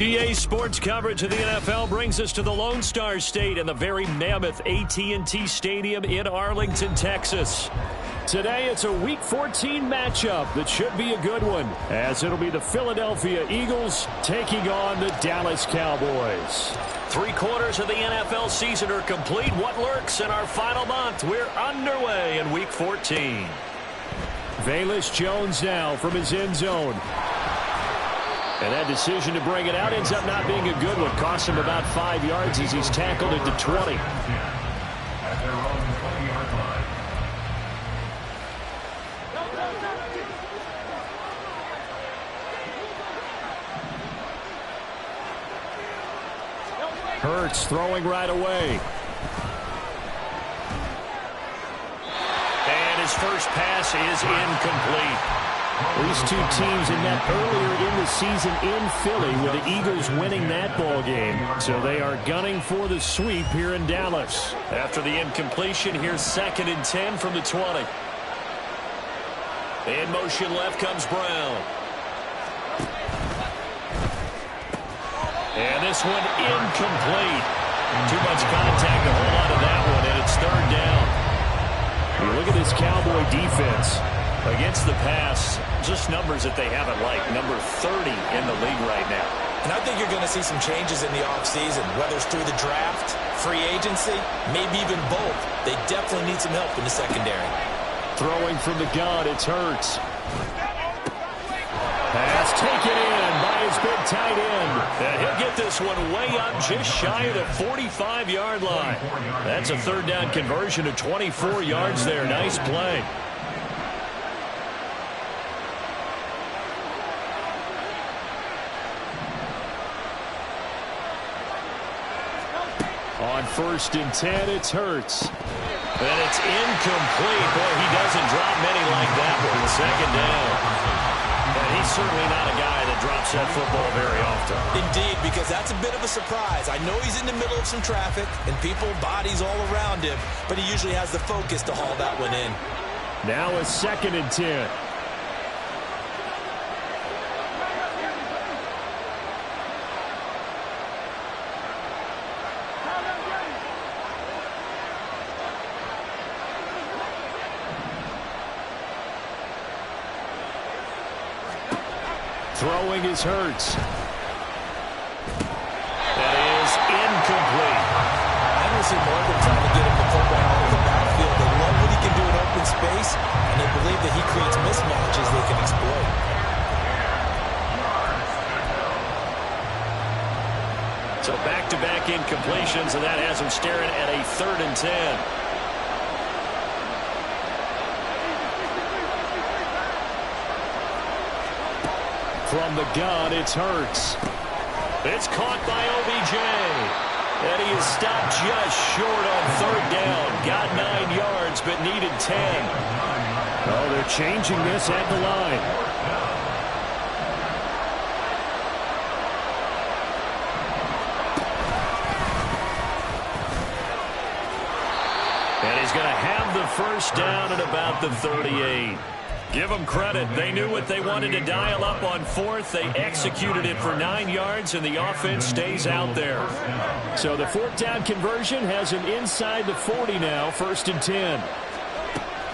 EA Sports coverage of the NFL brings us to the Lone Star State and the very mammoth AT&T Stadium in Arlington, Texas. Today, it's a Week 14 matchup that should be a good one, as it'll be the Philadelphia Eagles taking on the Dallas Cowboys. 3/4 of the NFL season are complete. What lurks in our final month? We're underway in Week 14. Velus Jones now from his end zone. And that decision to bring it out ends up not being a good one. Costs him about 5 yards as he's tackled at the 20. Hurts throwing right away. And his first pass is incomplete. These two teams had met earlier in the season in Philly with the Eagles winning that ball game. So they are gunning for the sweep here in Dallas. After the incompletion, here's 2nd and 10 from the 20. In motion left comes Brown. And this one incomplete. Too much contact to hold on to that one, and it's 3rd down. You look at this Cowboy defense. Against the pass, just numbers that they haven't liked. Number 30 in the league right now. And I think you're going to see some changes in the offseason, whether it's through the draft, free agency, maybe even both. They definitely need some help in the secondary. Throwing from the gun, it's Hurts. Pass taken in by his big tight end. And he'll get this one way up just shy of the 45-yard line. That's a 3rd down conversion of 24 yards there. Nice play. On 1st and 10, it's Hurts. And it's incomplete. Boy, he doesn't drop many like that one. 2nd down. And he's certainly not a guy that drops that football very often. Indeed, because that's a bit of a surprise. I know he's in the middle of some traffic and people, bodies all around him, but he usually has the focus to haul that one in. Now a 2nd and 10. Throwing his Hurts. That is incomplete. I don't see Morgan trying to get him the football out of the backfield. They love what he can do in open space, and they believe that he creates mismatches they can exploit. So back-to-back incompletions, and that has him staring at a 3rd and 10. From the gun, it's Hurts. It's caught by OBJ. And he is stopped just short on 3rd down. Got 9 yards, but needed 10. Oh, they're changing this at the line. And he's going to have the 1st down at about the 38. Give them credit. They knew what they wanted to dial up on 4th. They executed it for 9 yards, and the offense stays out there. So the 4th down conversion has him inside the 40 now, 1st and 10.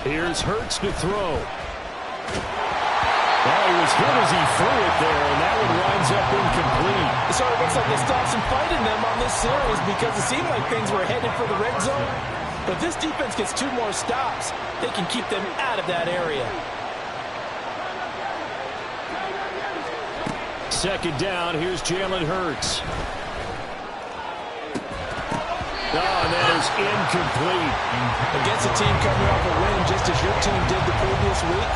Here's Hurts to throw. Well, he was hit as he threw it there, and that one winds up incomplete. It sort of looks like they stopped some fighting them on this series because it seemed like things were headed for the red zone. But if this defense gets 2 more stops, they can keep them out of that area. 2nd down, here's Jalen Hurts. Oh, and that is incomplete. Against a team coming off a win just as your team did the previous week,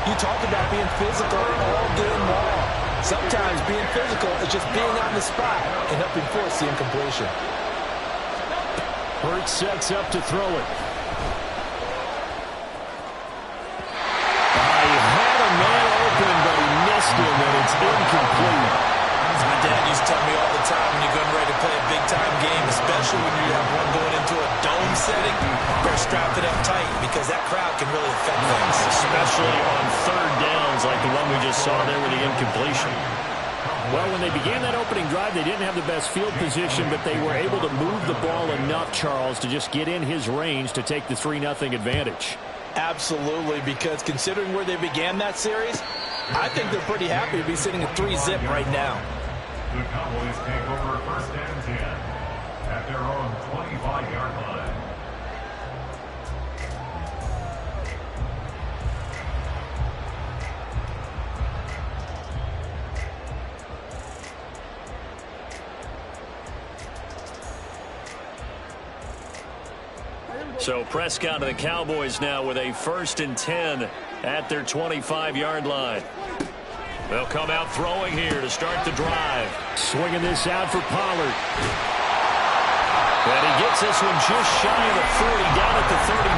you talked about being physical all game long. Sometimes being physical is just being on the spot and helping force the incompletion. Hurts sets up to throw it. He had a man open, but he missed him, and it's incomplete. As my dad used to tell me all the time, when you're getting ready to play a big-time game, especially when you have one going into a dome setting, better strap it up tight because that crowd can really affect things. Especially on 3rd downs like the one we just saw there with the incompletion. Well, when they began that opening drive, they didn't have the best field position, but they were able to move the ball enough, Charles, to just get in his range to take the 3-0 advantage. Absolutely, because considering where they began that series, I think they're pretty happy to be sitting at 3-zip right now. The Cowboys take over 1st and 10 at their own 25-yard line. So Prescott and the Cowboys now with a 1st and 10 at their 25-yard line. They'll come out throwing here to start the drive. Swinging this out for Pollard. And he gets this one just shy of the 40, down at the 39.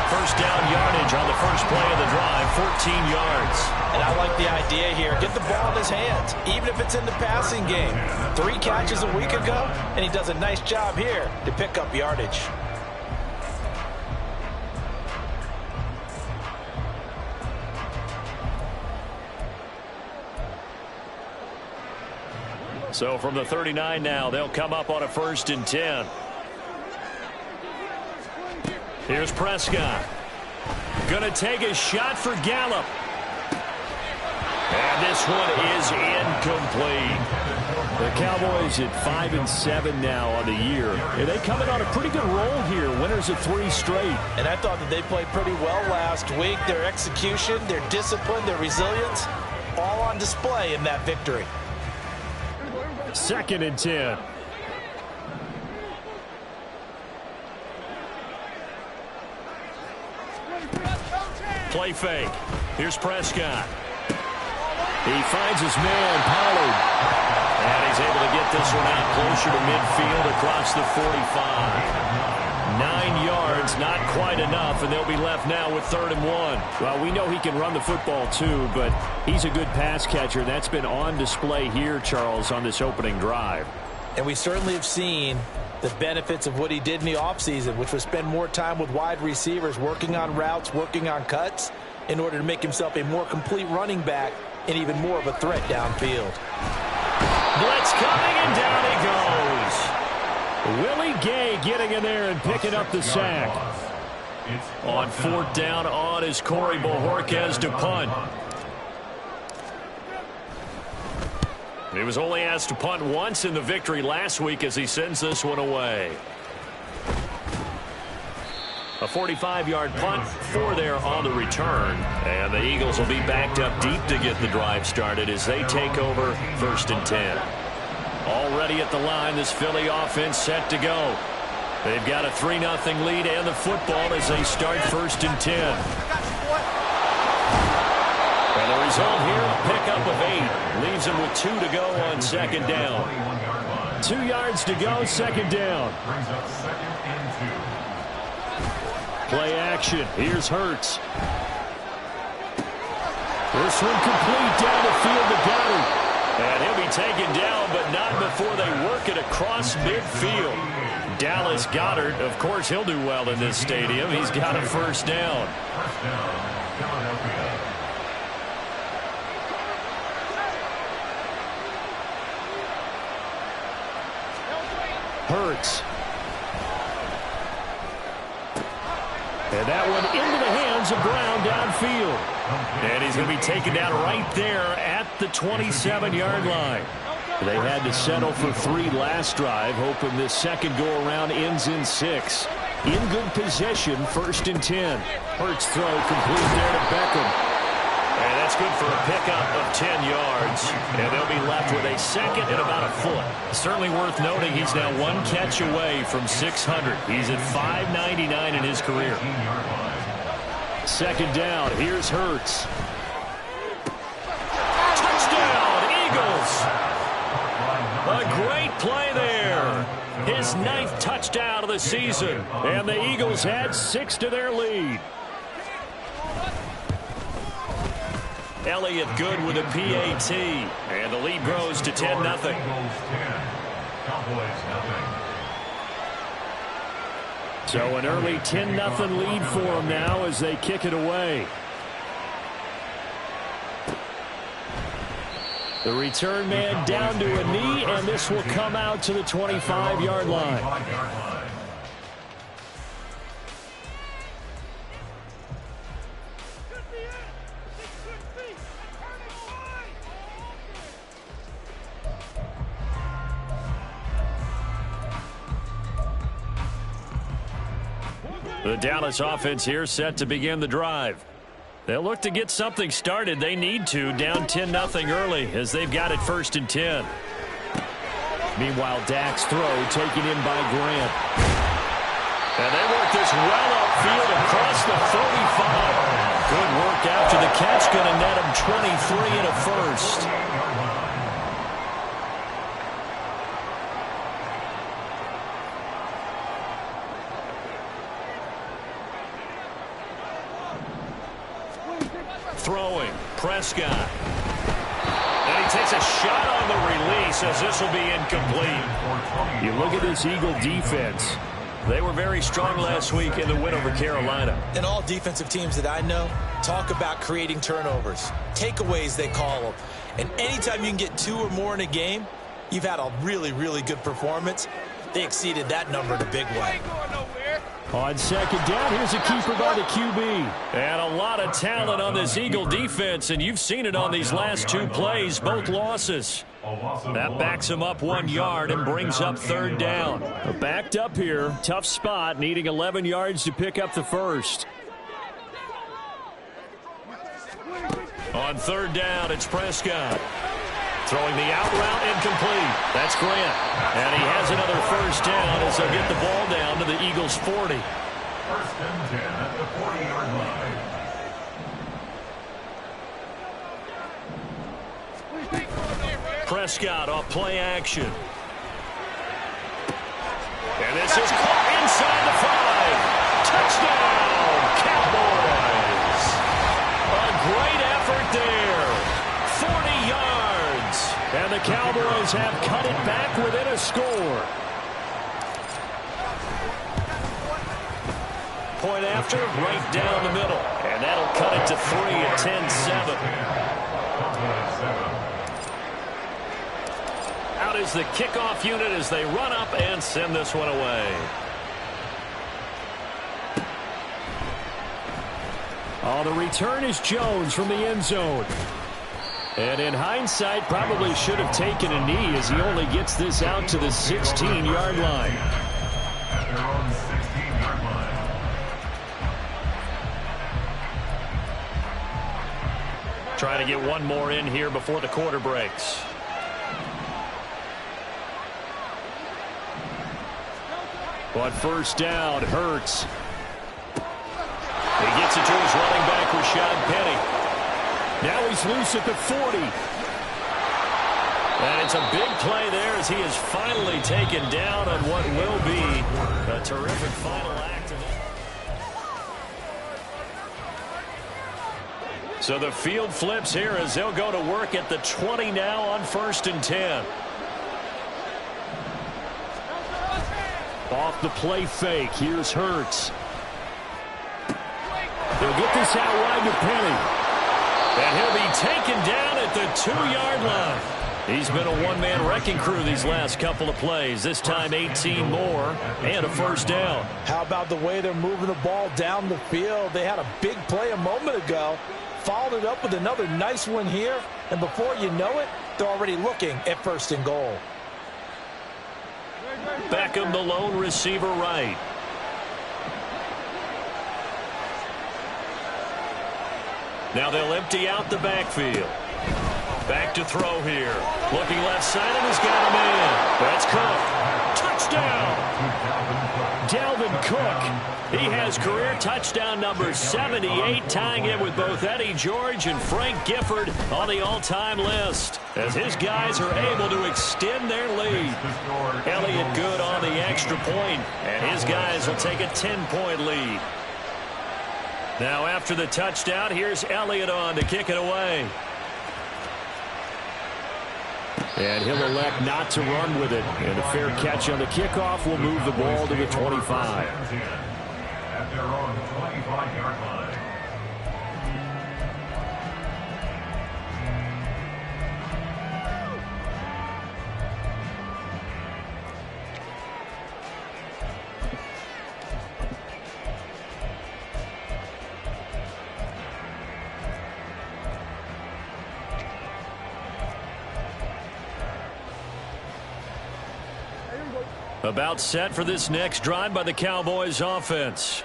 First down yardage on the first play of the drive, 14 yards. And I like the idea here. Get the ball in his hands, even if it's in the passing game. 3 catches a week ago, and he does a nice job here to pick up yardage. So from the 39 now, they'll come up on a 1st and 10. Here's Prescott. Going to take a shot for Gallup. And this one is incomplete. The Cowboys at 5-7 now on the year. And they coming on a pretty good roll here. Winners of 3 straight. And I thought that they played pretty well last week. Their execution, their discipline, their resilience, all on display in that victory. 2nd and 10. Play fake. Here's Prescott. He finds his man, Pollard. And he's able to get this one out closer to midfield across the 45. 9 yards, not quite enough, and they'll be left now with 3rd and 1. Well, we know he can run the football too, but he's a good pass catcher. That's been on display here, Charles, on this opening drive. And we certainly have seen the benefits of what he did in the offseason, which was spend more time with wide receivers, working on routes, working on cuts, in order to make himself a more complete running back and even more of a threat downfield. Blitz coming, and down he goes. Willie Gay getting in there and picking up the sack. On 4th down on is Corey Bojorquez to punt. He was only asked to punt once in the victory last week as he sends this one away. A 45-yard punt, 4 there on the return. And the Eagles will be backed up deep to get the drive started as they take over 1st and 10. Already at the line, this Philly offense set to go. They've got a 3-0 lead and the football as they start 1st and 10. And the result here, a pickup of 8. Leaves them with 2 to go on 2nd down. 2 yards to go, 2nd down. Play action. Here's Hurts. This one complete down the field to Goddard. And he'll be taken down, but not before they work it across midfield. Dallas Goedert, of course, he'll do well in this stadium. He's got a 1st down. Hurts. And that one into the hands of Brown downfield. And he's going to be taken down right there at the 27-yard line. They had to settle for 3 last drive, hoping this second go-around ends in 6. In good possession, 1st and 10. Hurts throw complete there to Beckham. And that's good for a pickup of 10 yards. And they'll be left with a 2nd and about a foot. Certainly worth noting he's now 1 catch away from 600. He's at 599 in his career. 2nd down. Here's Hurts. Touchdown, Eagles. A great play there. His 9th touchdown of the season. And the Eagles add 6 to their lead. Elliott good with a PAT. And the lead grows to 10-0. So an early 10-0 lead for them now as they kick it away. The return man down to a knee, and this will come out to the 25-yard line. The Dallas offense here set to begin the drive. They'll look to get something started. They need to, down 10-0 early as they've got it 1st and 10. Meanwhile, Dak's throw taken in by Grant. And they work this well upfield across the 35. Good work after the catch. Going to net him 23 and a first. Throwing, Prescott. And he takes a shot on the release as this will be incomplete. You look at this Eagle defense. They were very strong last week in the win over Carolina. And all defensive teams that I know talk about creating turnovers. Takeaways, they call them. And anytime you can get 2 or more in a game, you've had a really, really good performance. They exceeded that number in a big way. On 2nd down, here's a keeper by the QB. And a lot of talent on this Eagle defense, and you've seen it on these last 2 plays, both losses. That backs him up 1 yard and brings up 3rd down. Backed up here, tough spot, needing 11 yards to pick up the first. On 3rd down, it's Prescott. Throwing the out route, incomplete. That's Grant. And he has another 1st down as they'll get the ball down to the Eagles' 40. 1st and 10 at the 40-yard line. Prescott off play action. And this is caught inside the 5. Touchdown, Cowboys. A great effort there. 40 yards. And the Cowboys have cut it back within a score. Point after, right down the middle. And that'll cut it to 3 at 10-7. Out is the kickoff unit as they run up and send this one away. Oh, the return is Jones from the end zone. And in hindsight, probably should have taken a knee as he only gets this out to the 16-yard line. At their own 16-yard line. Trying to get one more in here before the quarter breaks. On 1st down, Hurts. He gets it to his running back, Rashad Penny. Now he's loose at the 40. And it's a big play there as he is finally taken down on what will be a terrific final act. So the field flips here as they'll go to work at the 20 now on 1st and 10. Off the play fake. Here's Hurts. They'll get this out wide to Penny. And he'll be taken down at the 2-yard line. He's been a one-man wrecking crew these last couple of plays. This time 18 more and a 1st down. How about the way they're moving the ball down the field? They had a big play a moment ago. Followed it up with another nice one here. And before you know it, they're already looking at 1st and goal. Beckham, the lone receiver right. Now they'll empty out the backfield. Back to throw here. Looking left side and has got him in. That's Cook. Touchdown. Dalvin Cook. He has career touchdown number 78, tying it with both Eddie George and Frank Gifford on the all-time list, as his guys are able to extend their lead. Elliott good on the extra point, and his guys will take a 10-point lead. Now after the touchdown, here's Elliott on to kick it away. And he'll elect not to run with it. And a fair catch on the kickoff will move the ball to the 25. At their own 25-yard line. About set for this next drive by the Cowboys offense.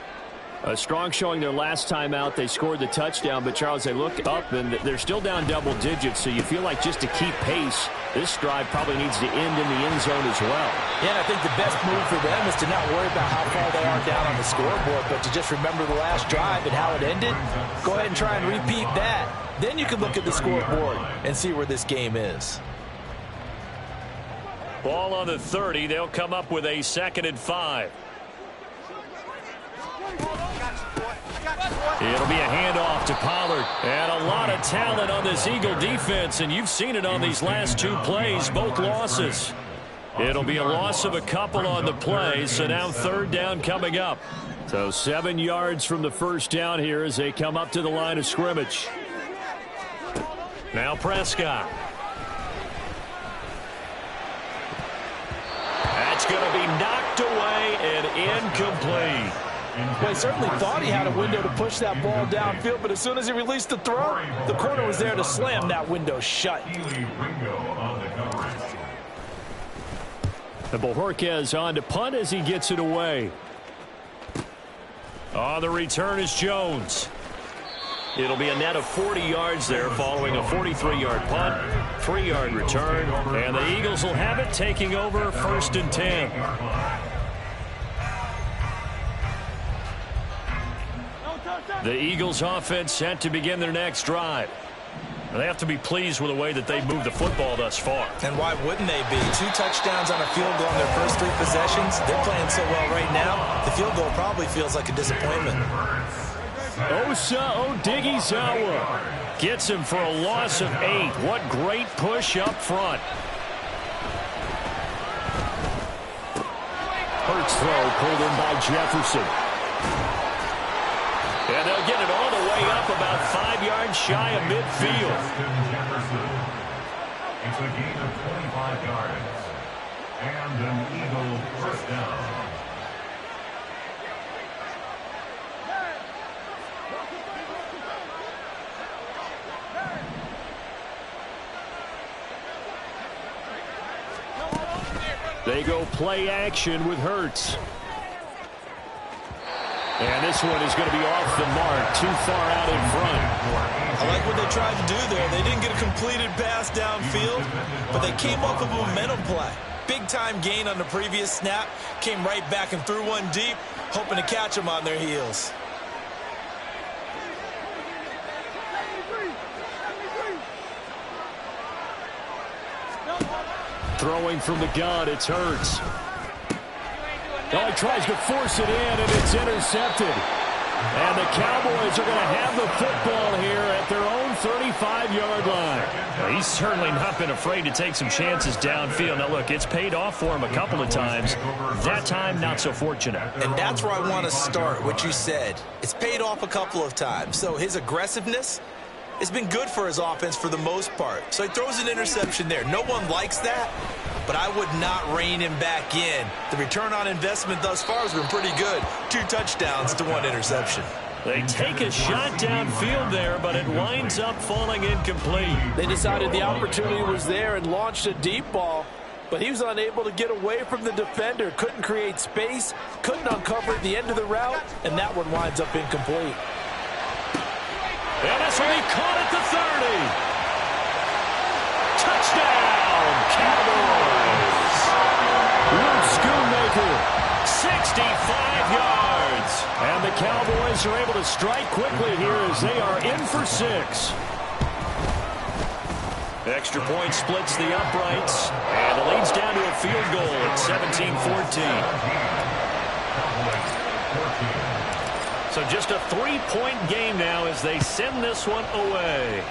A strong showing their last time out. They scored the touchdown, but, Charles, they look up, and they're still down double digits, so you feel like just to keep pace, this drive probably needs to end in the end zone as well. Yeah, and I think the best move for them is to not worry about how far they are down on the scoreboard, but to just remember the last drive and how it ended. Go ahead and try and repeat that. Then you can look at the scoreboard and see where this game is. Ball on the 30. They'll come up with a 2nd and 5. It'll be a handoff to Pollard. And a lot of talent on this Eagle defense, and you've seen it on these last 2 plays, both losses. It'll be a loss of a couple on the play, so now 3rd down coming up. So 7 yards from the first down here as they come up to the line of scrimmage. Now Prescott. That's going to be knocked away and incomplete. Well, he certainly thought he had a window to push that ball downfield, but as soon as he released the throw, the corner was there to slam that window shut. The Bojorquez on to punt as he gets it away. On the return is Jones. It'll be a net of 40 yards there following a 43-yard punt, 3-yard return, and the Eagles will have it taking over 1st and 10. The Eagles offense set to begin their next drive. They have to be pleased with the way that they've moved the football thus far. And why wouldn't they be? 2 touchdowns on a field goal in their first 3 possessions. They're playing so well right now, the field goal probably feels like a disappointment. Osa Odighizuwa gets him for a loss of 8. What great push up front. Hurts throw pulled in by Jefferson. And they'll get it all the way up about 5 yards shy of midfield. It's a gain of 25 yards. And an Eagle first down. They go play action with Hurts. And this one is going to be off the mark, too far out in front. I like what they tried to do there. They didn't get a completed pass downfield, but they came up with a momentum play. Big-time gain on the previous snap, came right back and threw one deep, hoping to catch them on their heels. Throwing from the gun, it's Hurts. Oh, he tries to force it in, and it's intercepted. And the Cowboys are going to have the football here at their own 35-yard line. Well, he's certainly not been afraid to take some chances downfield. Now, look, it's paid off for him a couple of times. That time, not so fortunate. And that's where I want to start, what you said. It's paid off a couple of times. So his aggressiveness has been good for his offense for the most part. So he throws an interception there. No one likes that, but I would not rein him back in. The return on investment thus far has been pretty good. 2 touchdowns to 1 interception. They take a shot downfield there, but it winds up falling incomplete. They decided the opportunity was there and launched a deep ball, but he was unable to get away from the defender, couldn't create space, couldn't uncover at the end of the route, and that one winds up incomplete. And this will be caught at the 30. Touchdown, Cowboys. Luke Schoonmaker, 65 yards. And the Cowboys are able to strike quickly here as they are in for 6. Extra point splits the uprights, and it leads down to a field goal at 17-14. So just a 3-point game now as they send this one away.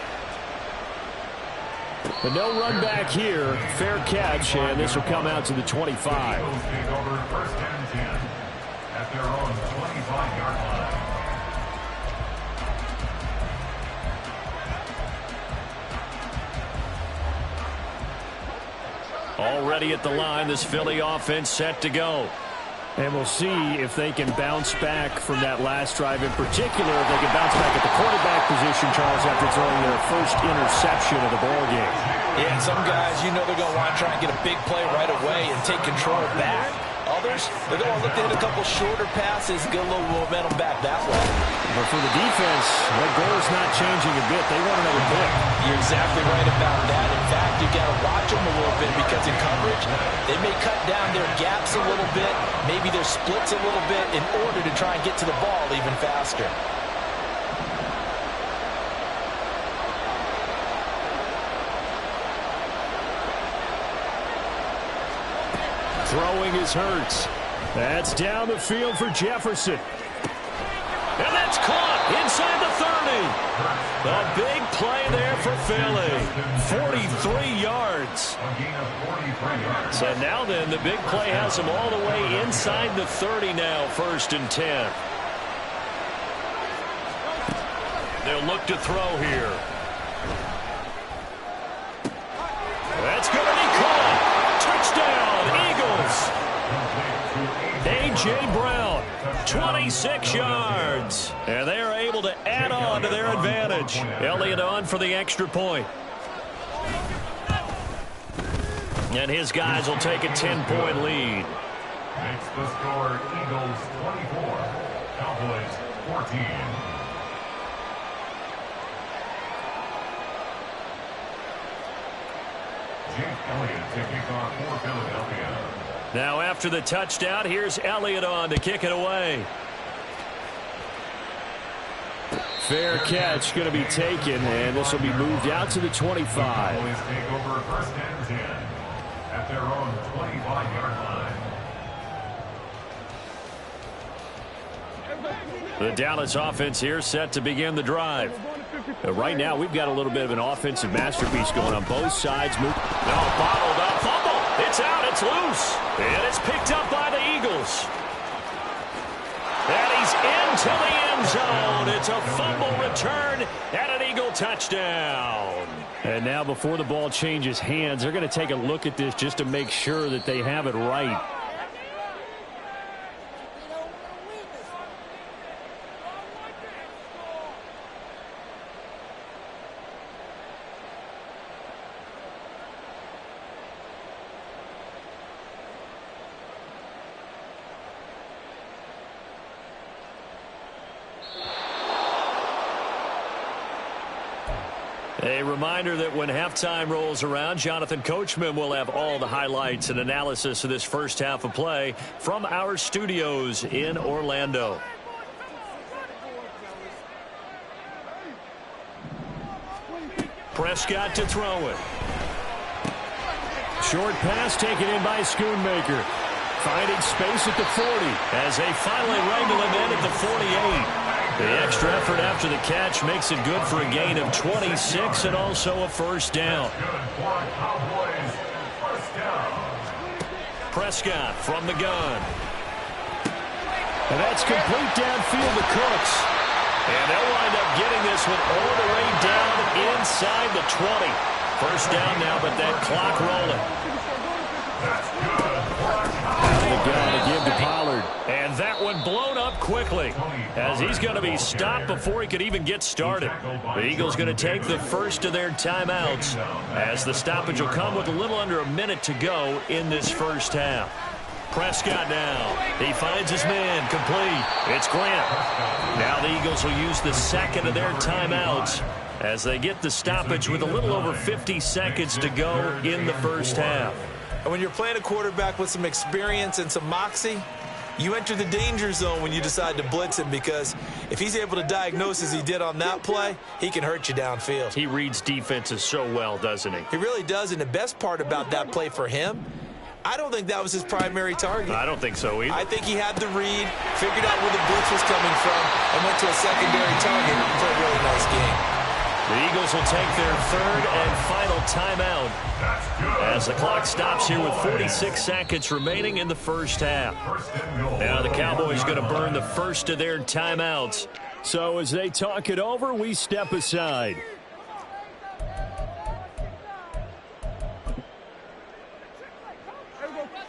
But no run back here. Fair catch, and this will come out to the 25. Take over 1st and 10 at their own 25-yard line. Already at the line, this Philly offense set to go. And we'll see if they can bounce back from that last drive. In particular, if they can bounce back at the quarterback position, Charles, after throwing their first interception of the ballgame. Yeah, and some guys, you know they're going to want to try and get a big play right away and take control back. Others, they're going to look to hit a couple shorter passes, get a little momentum back that way. But for the defense, that goal's not changing a bit. They want another pick. You're exactly right about that. In fact, you've got to watch them a little bit because in coverage, they may cut down their gaps a little bit, maybe their splits a little bit in order to try and get to the ball even faster. Throwing is Hurts. That's down the field for Jefferson. And that's caught inside the 30. A big play there for Philly. 43 yards. So now then, the big play has them all the way inside the 30 now, 1st and 10. They'll look to throw here. That's going to be caught. Touchdown, Eagles. A.J. Brown, 26 yards. And they are able to add on to their advantage. Elliott on for the extra point. And his guys will take a 10-point lead. Makes the score Eagles 24, Cowboys 14. Jake Elliott taking off for Philadelphia. Now after the touchdown, here's Elliott on to kick it away. Fair catch going to be taken, and this will be moved out to the 25. Cowboys take over 1st and 10 at their own 25-yard line. The Dallas offense here set to begin the drive. Right now, we've got a little bit of an offensive masterpiece going on both sides. No, bottled up, fumble. It's out, it's loose. And it's picked up by the Eagles. And he's into the end zone. It's a fumble return and an Eagle touchdown. And now before the ball changes hands, they're going to take a look at this just to make sure that they have it right. A reminder that when halftime rolls around, Jonathan Coachman will have all the highlights and analysis of this first half of play from our studios in Orlando. Prescott to throw it. Short pass taken in by Schoonmaker. Finding space at the 40 as they finally wrangle him in at the 48. The extra effort after the catch makes it good for a gain of 26 and also a first down. Prescott from the gun. And that's complete downfield to Cooks. And they'll wind up getting this one all the way down inside the 20. First down now, but that clock rolling. Out of the gun to give to Pollard. And that one blown up quickly as he's going to be stopped before he could even get started. The Eagles going to take the first of their timeouts as the stoppage will come with a little under a minute to go in this first half. Prescott now. He finds his man complete. It's Grant. Now the Eagles will use the second of their timeouts as they get the stoppage with a little over 50 seconds to go in the first half. And when you're playing a quarterback with some experience and some moxie, you enter the danger zone when you decide to blitz him, because if he's able to diagnose as he did on that play, he can hurt you downfield. He reads defenses so well, doesn't he? He really does, and the best part about that play for him, I don't think that was his primary target. I don't think so either. I think he had the read, figured out where the blitz was coming from, and went to a secondary target for a really nice game. The Eagles will take their third and final timeout as the clock stops here with 46 seconds remaining in the first half. Now the Cowboys going to burn the first of their timeouts. So as they talk it over, we step aside.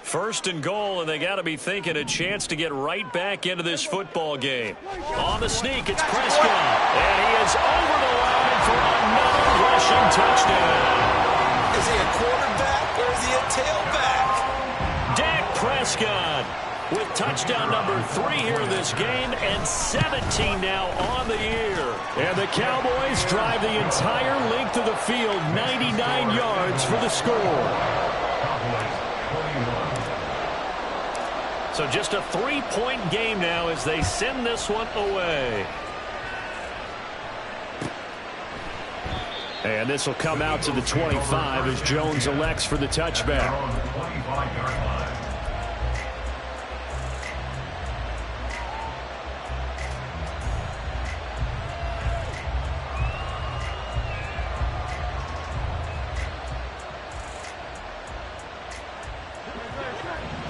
First and goal, and they got to be thinking a chance to get right back into this football game. On the sneak, it's Prescott, and he is over the line for another rushing touchdown. Is he a quarterback or is he a tailback? Dak Prescott Prescott with touchdown number 3 here in this game, and 17 now on the year. And the Cowboys drive the entire length of the field, 99 yards for the score. So just a 3-point game now as they send this one away. And this will come out to the 25 as Jones elects for the touchback.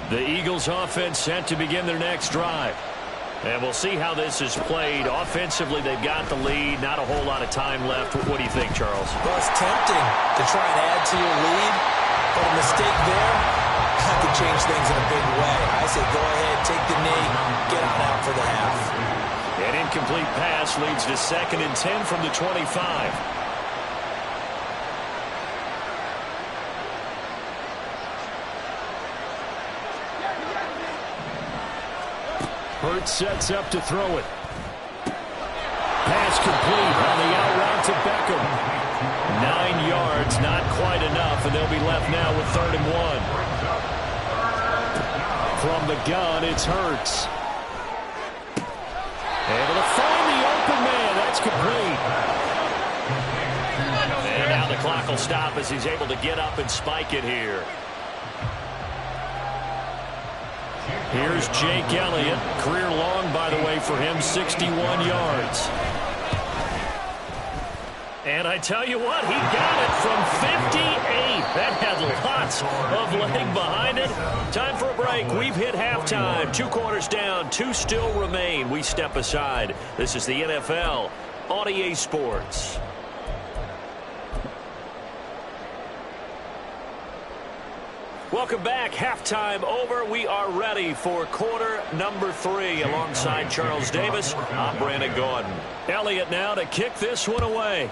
The Eagles offense set to begin their next drive. And we'll see how this is played. Offensively, they've got the lead. Not a whole lot of time left. What do you think, Charles? Well, it's tempting to try and add to your lead, but a mistake there could change things in a big way. I say go ahead, take the knee, get on out for the half. An incomplete pass leads to 2nd and 10 from the 25. Hurts sets up to throw it. Pass complete on the out route to Beckham. 9 yards, not quite enough, and they'll be left now with 3rd and 1. From the gun, it's Hurts. Able to find the open man. That's complete. And now the clock will stop as he's able to get up and spike it here. Here's Jake Elliott. Career long, by the way, for him, 61 yards. And I tell you what, he got it from 58. That had lots of leg behind it. Time for a break. We've hit halftime. 2 quarters down, 2 still remain. We step aside. This is the NFL on EA Sports. Welcome back. Halftime over. We are ready for quarter number 3. Alongside Charles Davis, I'm Brandon Gordon. Elliott now to kick this one away.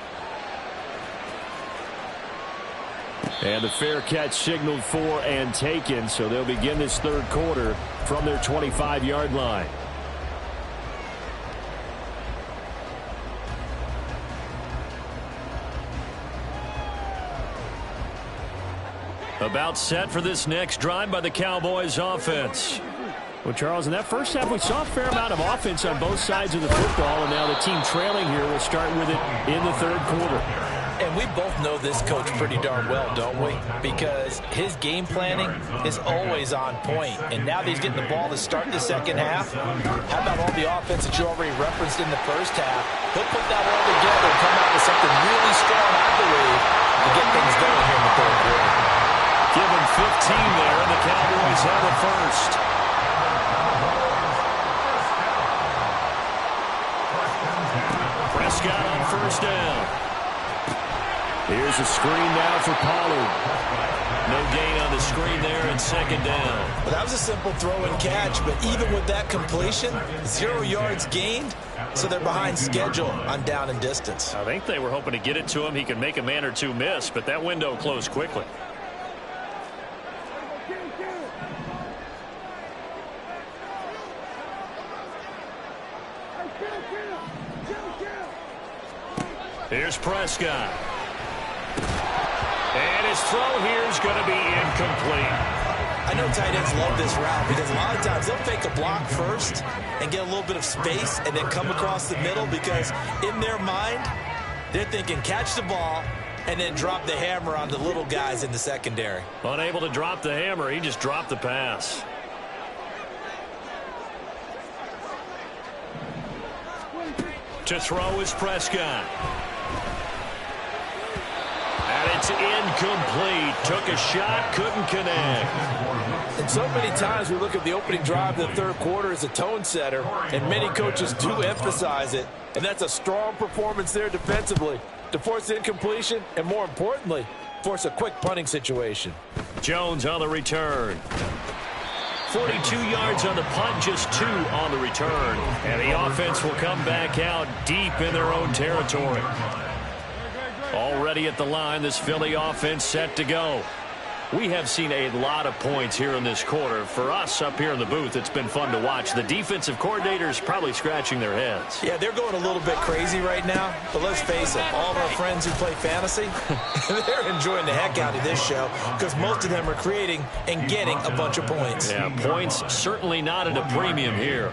And the fair catch signaled for and taken, so they'll begin this 3rd quarter from their 25-yard line. About set for this next drive by the Cowboys offense. Well, Charles, in that first half, we saw a fair amount of offense on both sides of the football, and now the team trailing here will start with it in the 3rd quarter. And we both know this coach pretty darn well, don't we? Because his game planning is always on point. And now that he's getting the ball to start the 2nd half, how about all the offense that you already referenced in the first half? He'll put that all together and come out with something really strong, I believe, to get things going here in the 3rd quarter. Give him 15 there, and the Cowboys have it first. Prescott on 1st down. Here's a screen now for Pollard. No gain on the screen there, and 2nd down. Well, that was a simple throw and catch, but even with that completion, 0 yards gained, so they're behind schedule on down and distance. I think they were hoping to get it to him. He could make a man or 2 miss, but that window closed quickly. Here's Prescott. And his throw here is going to be incomplete. I know tight ends love this route because a lot of times they'll fake a block first and get a little bit of space and then come across the middle because in their mind, they're thinking catch the ball and then drop the hammer on the little guys in the secondary. Unable to drop the hammer, he just dropped the pass. To throw is Prescott. And it's incomplete. Took a shot, couldn't connect. And so many times we look at the opening drive of the 3rd quarter as a tone setter, and many coaches do emphasize it. And that's a strong performance there defensively to force incompletion and, more importantly, force a quick punting situation. Jones on the return. 42 yards on the punt, just 2 on the return. And the offense will come back out deep in their own territory. Already at the line, this Philly offense set to go. We have seen a lot of points here in this quarter. For us up here in the booth, it's been fun to watch. The defensive coordinators probably scratching their heads. Yeah, they're going a little bit crazy right now. But let's face it, all of our friends who play fantasy, they're enjoying the heck out of this show because most of them are creating and getting a bunch of points. Yeah, points certainly not at a premium here.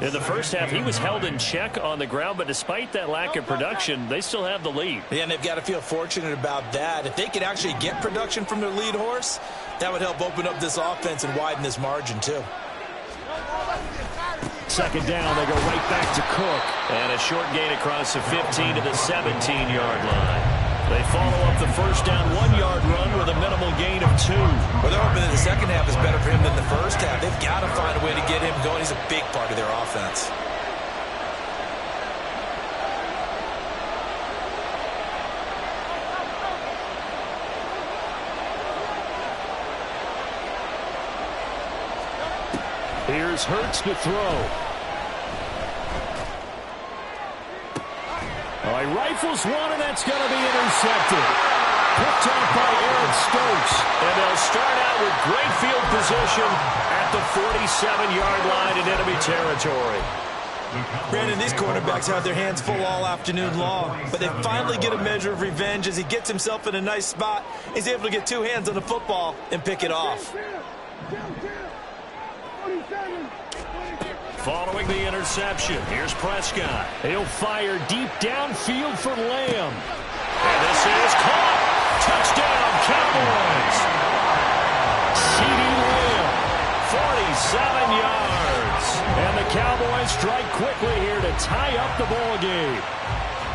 In the first half, he was held in check on the ground, but despite that lack of production, they still have the lead. Yeah, and they've got to feel fortunate about that. If they could actually get production from their lead horse, that would help open up this offense and widen this margin, too. Second down, they go right back to Cook. And a short gain across the 15 to the 17-yard line. They follow up the first down 1-yard run with a minimal gain of 2. Well, they're hoping that the second half is better for him than the first half. They've got to find a way to get him going. He's a big part of their offense. Here's Hurts to throw. Oh, he rifles one, and that's going to be intercepted. Picked off by Aaron Stokes. And they'll start out with great field position at the 47-yard line in enemy territory. Brandon, these quarterbacks have their hands full all afternoon long, but they finally get a measure of revenge as he gets himself in a nice spot. He's able to get two hands on the football and pick it off. Following the interception, here's Prescott. He'll fire deep downfield for Lamb. And this is caught. Touchdown, Cowboys. CeeDee Lamb, 47 yards. And the Cowboys strike quickly here to tie up the ball game.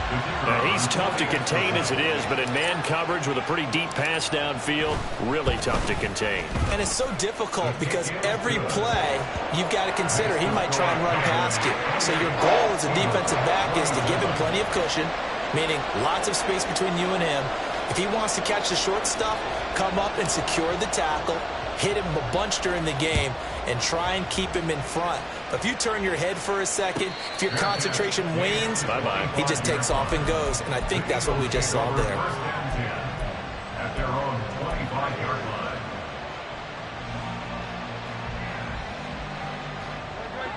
Now, he's tough to contain as it is, but in man coverage with a pretty deep pass downfield, really tough to contain. And it's so difficult because every play you've got to consider he might try and run past you. So your goal as a defensive back is to give him plenty of cushion, meaning lots of space between you and him. If he wants to catch the short stuff, come up and secure the tackle, hit him a bunch during the game, and try and keep him in front. But if you turn your head for a second, if your concentration wanes, he just takes off and goes. And I think that's what we just saw there. At their own 25-yard line.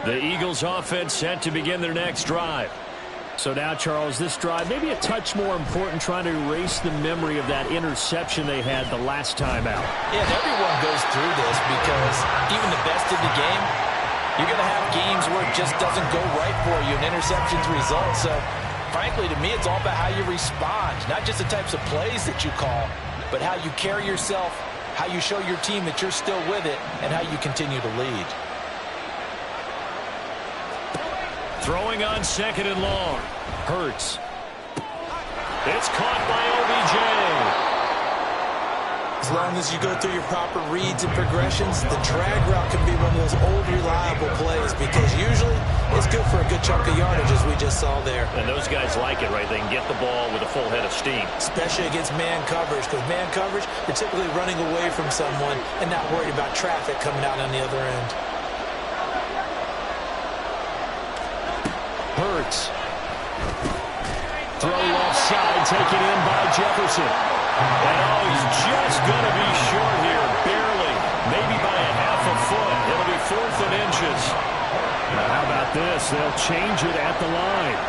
The Eagles offense set to begin their next drive. So now, Charles, this drive maybe a touch more important, trying to erase the memory of that interception they had the last time out. Yeah, and everyone goes through this because even the best in the game, you're going to have games where it just doesn't go right for you, and interceptions result. So, frankly, to me, it's all about how you respond, not just the types of plays that you call, but how you carry yourself, how you show your team that you're still with it, and how you continue to lead. Throwing on second and long. Hurts. It's caught by OBJ. As long as you go through your proper reads and progressions, the drag route can be one of those old reliable plays because usually it's good for a good chunk of yardage as we just saw there. And those guys like it, right? They can get the ball with a full head of steam. Especially against man coverage, because man coverage, you're typically running away from someone and not worried about traffic coming out on the other end. Hurts. Throw left side, taken in by Jefferson. And oh, he's just going to be short here, barely. Maybe by a half a foot. It'll be 4th and inches. Now, how about this? They'll change it at the line.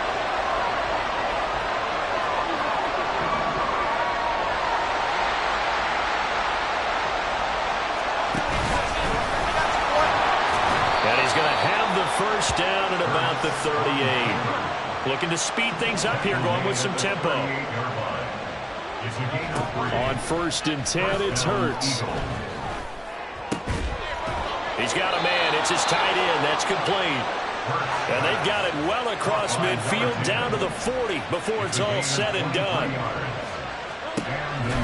And he's going to have the first down at about the 38. Looking to speed things up here, going with some tempo. On 1st and 10, it's Hurts. He's got a man. It's his tight end. That's complete. And they've got it well across midfield down to the 40 before it's all said and done.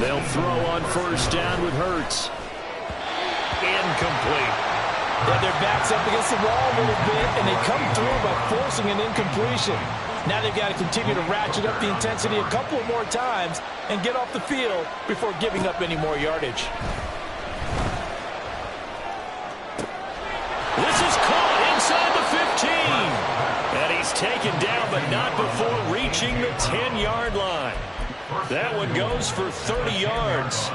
They'll throw on 1st down with Hurts. Incomplete. Yeah, their back's up against the wall a little bit, and they come through by forcing an incompletion. Now they've got to continue to ratchet up the intensity a couple of more times and get off the field before giving up any more yardage. This is caught inside the 15. And he's taken down, but not before reaching the 10-yard line. That one goes for 30 yards.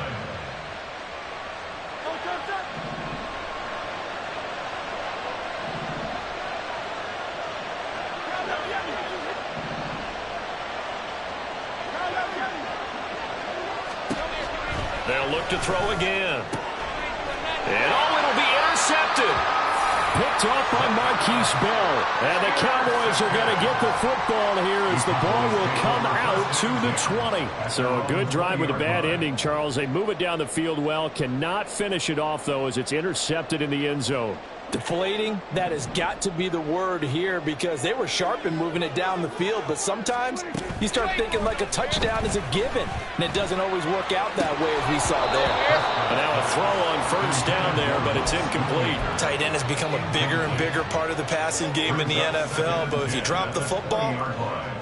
They'll look to throw again. And it'll be intercepted. Picked off by Marquise Bell. And the Cowboys are going to get the football here as the ball will come out to the 20. So a good drive with a bad ending, Charles. They move it down the field well. Cannot finish it off, though, as it's intercepted in the end zone. Deflating, that has got to be the word here because they were sharp in moving it down the field, but sometimes you start thinking like a touchdown is a given, and it doesn't always work out that way as we saw there. And now a throw on first down there, but it's incomplete. Tight end has become a bigger and bigger part of the passing game in the NFL, but if you drop the football,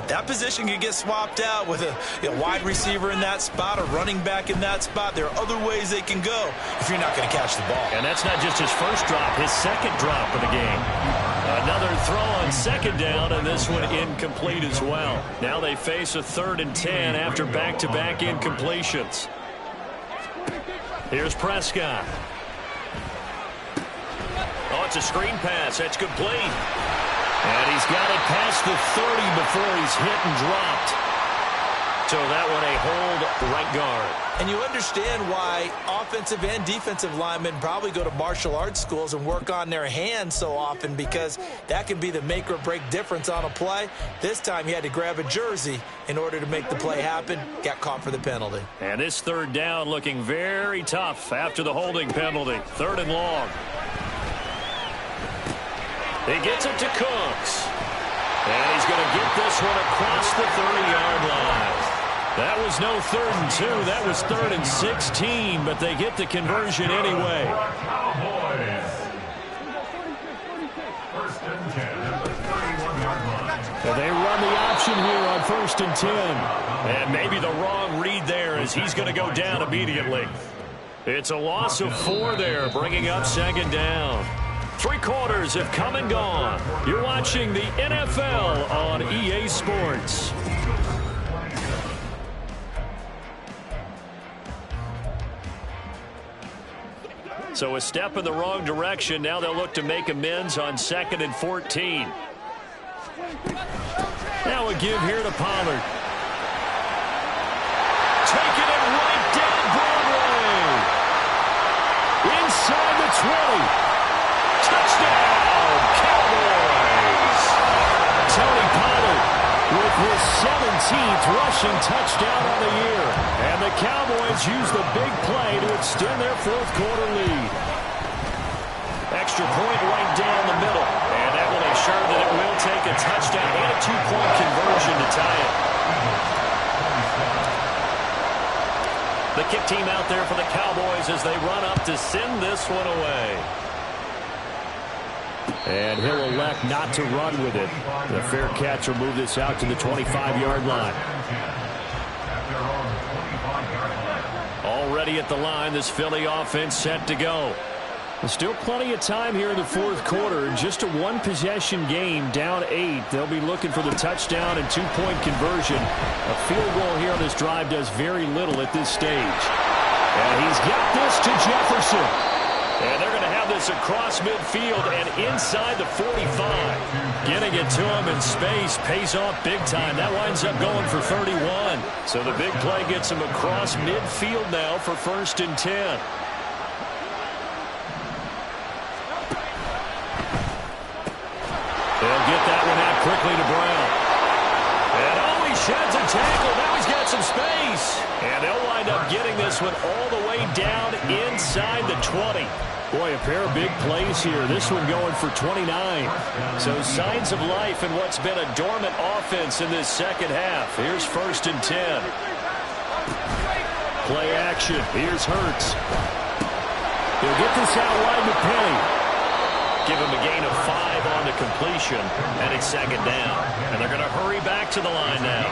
that position can get swapped out with a wide receiver in that spot, a running back in that spot. There are other ways they can go if you're not going to catch the ball. And that's not just his first drop, his second drop of the game. Another throw on second down, and this one incomplete as well. Now they face a 3rd and 10 after back-to-back incompletions. Here's Prescott. Oh, it's a screen pass. That's complete. And he's got it past the 30 before he's hit and dropped. So that one a hold right guard. And you understand why offensive and defensive linemen probably go to martial arts schools and work on their hands so often, because that can be the make or break difference on a play. This time he had to grab a jersey in order to make the play happen. Got caught for the penalty. And this 3rd down looking very tough after the holding penalty. 3rd and long. He gets it to Cooks. And he's going to get this one across the 30-yard line. That was no 3rd and 2. That was 3rd and 16, but they get the conversion anyway. Cowboys. 1st and 10 at the 31-yard line. Well, they run the option here on 1st and 10. And maybe the wrong read there as he's going to go down immediately. It's a loss of 4 there, bringing up 2nd down. 3 quarters have come and gone. You're watching the NFL on EA Sports. So a step in the wrong direction. Now they'll look to make amends on 2nd and 14. Now a give here to Pollard. Taking it right down Broadway. Inside the 20. Touchdown, Cowboys! Tony Pollard with his 17th rushing touchdown on the year. And the Cowboys use the big play to extend their 4th quarter lead. Extra point right down the middle. And that will ensure that it will take a touchdown and a 2-point conversion to tie it. The kick team out there for the Cowboys as they run up to send this one away. And he'll elect not to run with it. The fair catch will move this out to the 25-yard line. Already at the line, this Philly offense set to go. There's still plenty of time here in the 4th quarter. Just a 1-possession game, down 8. They'll be looking for the touchdown and 2-point conversion. A field goal here on this drive does very little at this stage. And he's got this to Jefferson. And they're going to have this across midfield and inside the 45. Getting it to him in space pays off big time. That winds up going for 31. So the big play gets him across midfield now for 1st and 10. They'll get that one out quickly to Brown. And he sheds a tackle. Now he's got some space. And they'll wind up getting this one all the way down inside the 20. Boy, a pair of big plays here. This one going for 29. So signs of life in what's been a dormant offense in this 2nd half. Here's 1st and 10. Play action. Here's Hurts. He'll get this out wide to Penny. Give him a gain of 5 on the completion, and it's 2nd down. And they're going to hurry back to the line now.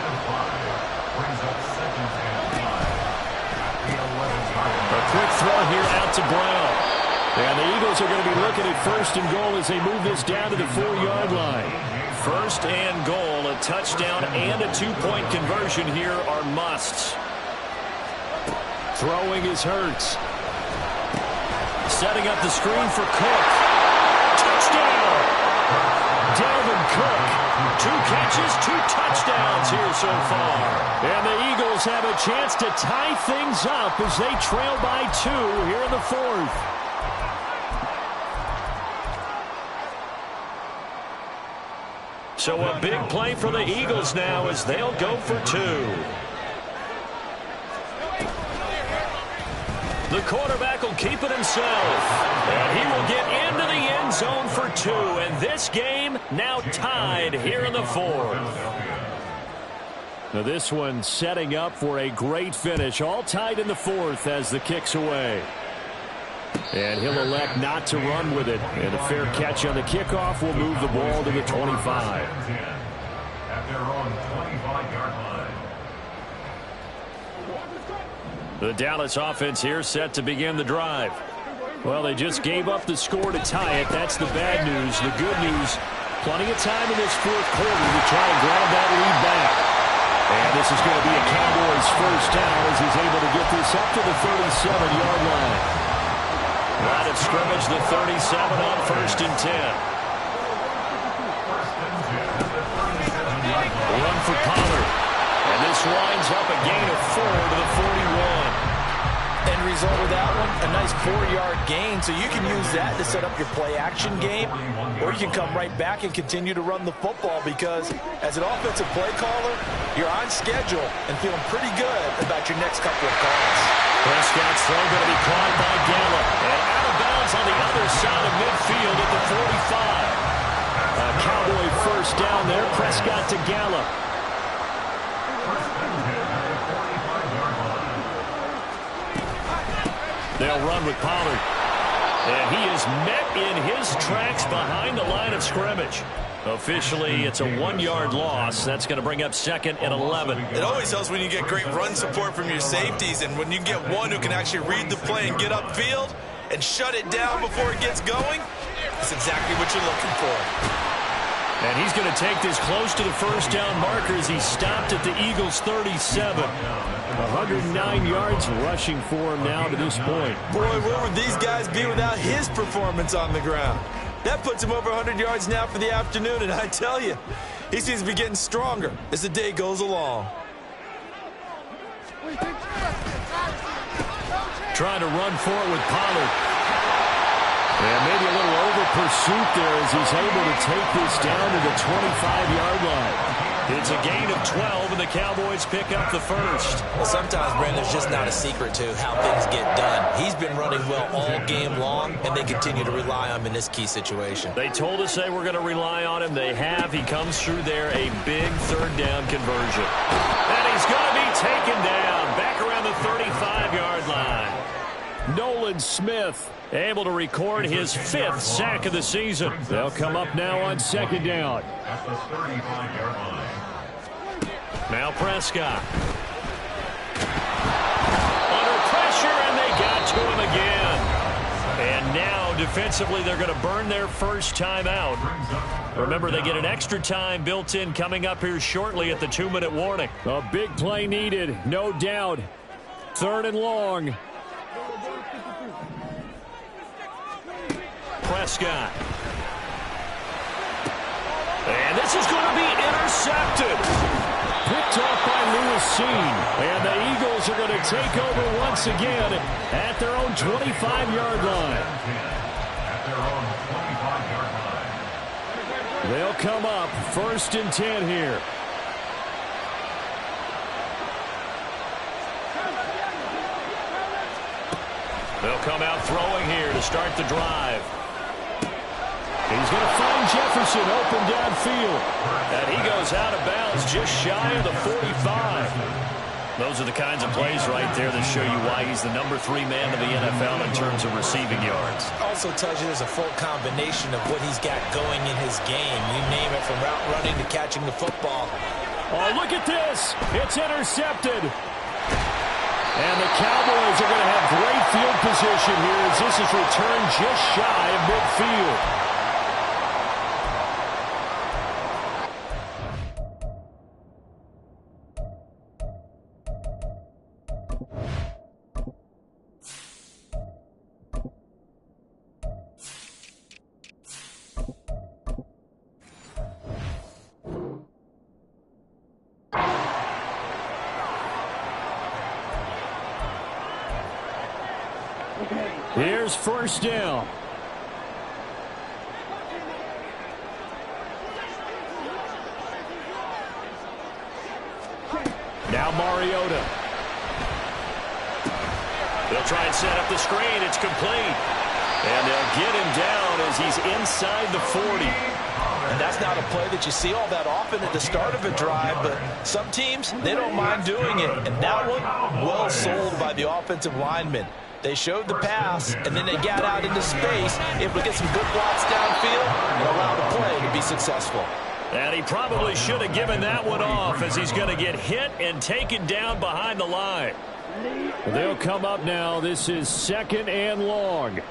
A quick throw here out to Brown. And the Eagles are going to be looking at 1st and goal as they move this down to the 4-yard line. 1st and goal, a touchdown and a 2-point conversion here are musts. Throwing is Hurts. Setting up the screen for Cook. Touchdown! Dalvin Cook. 2 catches, 2 touchdowns here so far. And the Eagles have a chance to tie things up as they trail by 2 here in the 4th. So a big play for the Eagles now as they'll go for 2. The quarterback will keep it himself. And he will get into the end zone for 2. And this game now tied here in the 4th. Now this one setting up for a great finish. All tied in the 4th as the kick's away. And he'll elect not to run with it. And a fair catch on the kickoff will move the ball to the 25. At their own 25-yard line. The Dallas offense here set to begin the drive. Well, they just gave up the score to tie it. That's the bad news. The good news, plenty of time in this 4th quarter to try and grab that lead back. And this is going to be a Cowboys first down as he's able to get this up to the 37-yard line. Line of scrimmage, the 37 on 1st and 10. Run for Pollard. And this winds up a gain of 4 to the 41. End result of that one, a nice 4-yard gain, so you can use that to set up your play-action game, or you can come right back and continue to run the football because as an offensive play caller, you're on schedule and feeling pretty good about your next couple of calls. Prescott's throw going to be caught by Gallup. And out of bounds on the other side of midfield at the 45. A Cowboy first down there. Prescott to Gallup. They'll run with Pollard. And he is met in his tracks behind the line of scrimmage. Officially, it's a 1-yard loss. That's going to bring up 2nd and 11. It always helps when you get great run support from your safeties, and when you get one who can actually read the play and get upfield and shut it down before it gets going, that's exactly what you're looking for. And he's going to take this close to the first down marker as he stopped at the Eagles' 37. 109 yards rushing for him now to this point. Boy, where would these guys be without his performance on the ground? That puts him over 100 yards now for the afternoon, and I tell you, he seems to be getting stronger as the day goes along. Trying to run for it with Pollard. And maybe a little over pursuit there as he's able to take this down to the 25-yard line. It's a gain of 12, and the Cowboys pick up the first. Well, sometimes, Brandon, there's just not a secret to how things get done. He's been running well all game long, and they continue to rely on him in this key situation. They told us they were going to rely on him. They have. He comes through there, a big 3rd down conversion. And he's going to be taken down back around the 35-yard line. Nolan Smith able to record his 5th sack of the season. They'll come up now on 2nd down. At the 35-yard line. Now Prescott. Under pressure, and they got to him again. And now, defensively, they're going to burn their first time out. Remember, they get an extra time built in coming up here shortly at the 2-minute warning. A big play needed, no doubt. 3rd and long. Prescott. And this is going to be intercepted. Picked off by Lewisine. And the Eagles are going to take over once again at their own 25-yard line. At their own 25-yard line. They'll come up 1st and 10 here. They'll come out throwing here to start the drive. He's going to find Jefferson open downfield. And he goes out of bounds just shy of the 45. Those are the kinds of plays right there that show you why he's the number 3 man in the NFL in terms of receiving yards. Also tells you there's a full combination of what he's got going in his game. You name it, from route running to catching the football. Oh, look at this. It's intercepted. And the Cowboys are going to have great field position here as this is returned just shy of midfield. Here's first down. Now Mariota. They'll try and set up the screen. It's complete. And they'll get him down as he's inside the 40. And that's not a play that you see all that often at the start of a drive, but some teams, they don't mind doing it. And that one, well sold by the offensive lineman. They showed the pass, and then they got out into space, able to get some good blocks downfield and allow the play to be successful. And he probably should have given that one off as he's going to get hit and taken down behind the line. They'll come up now. This is 2nd and long.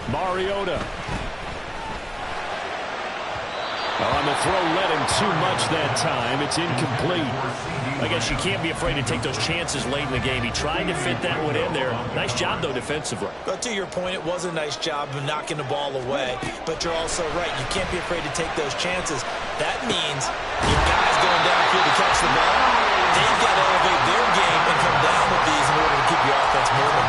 Mariota. On the throw, led him too much that time. It's incomplete. I guess you can't be afraid to take those chances late in the game. He tried to fit that one in there. Nice job, though, defensively. But to your point, it was a nice job of knocking the ball away. But you're also right. You can't be afraid to take those chances. That means your guys going downfield to catch the ball, they've got to elevate their game and come down with these in order to keep your offense moving.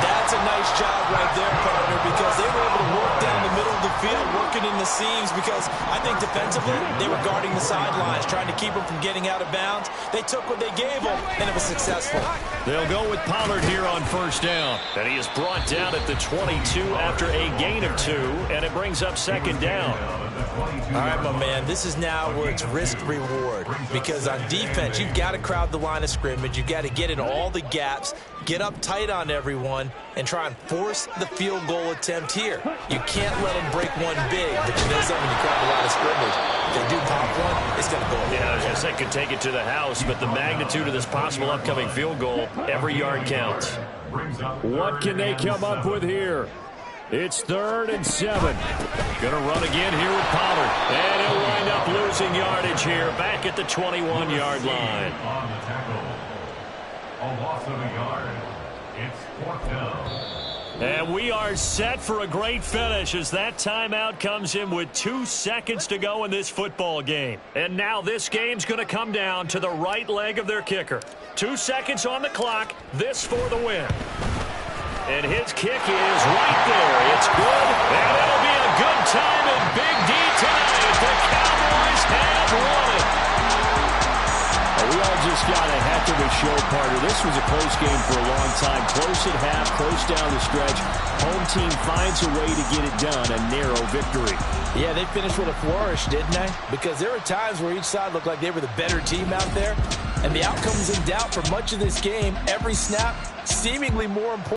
That's a nice job right there, partner, because they were able to work down the middle of the field, working in the seams, because I think defensively they were guarding the sidelines, trying to keep them from getting out of bounds. They took what they gave them, and it was successful. They'll go with Pollard here on first down. And he is brought down at the 22 after a gain of 2, and it brings up 2nd down. All right, my man, this is now where it's risk-reward, because on defense, you've got to crowd the line of scrimmage. You've got to get in all the gaps, get up tight on everyone, and try and force the field goal attempt here. You can't let them break one big, but you know something, you crowd the line of scrimmage. If they do pop one, it's going to go away. Yeah, I was going to say could take it to the house, but the magnitude of this possible upcoming field goal, every yard counts. What can they come up with here? It's 3rd and 7. Going to run again here with Pollard. And he'll wind up losing yardage here back at the 21-yard line. On the tackle. A loss of a yard. It's 4th down. And we are set for a great finish as that timeout comes in with 2 seconds to go in this football game. And now this game's going to come down to the right leg of their kicker. 2 seconds on the clock. This for the win. And his kick is right there. It's good, and it'll be a good time in Big D tonight. The Cowboys have won it. We all just got a heck of a show, partner. This was a close game for a long time. Close at half, close down the stretch. Home team finds a way to get it done, a narrow victory. Yeah, they finished with a flourish, didn't they? Because there were times where each side looked like they were the better team out there, and the outcome was in doubt for much of this game. Every snap seemingly more important.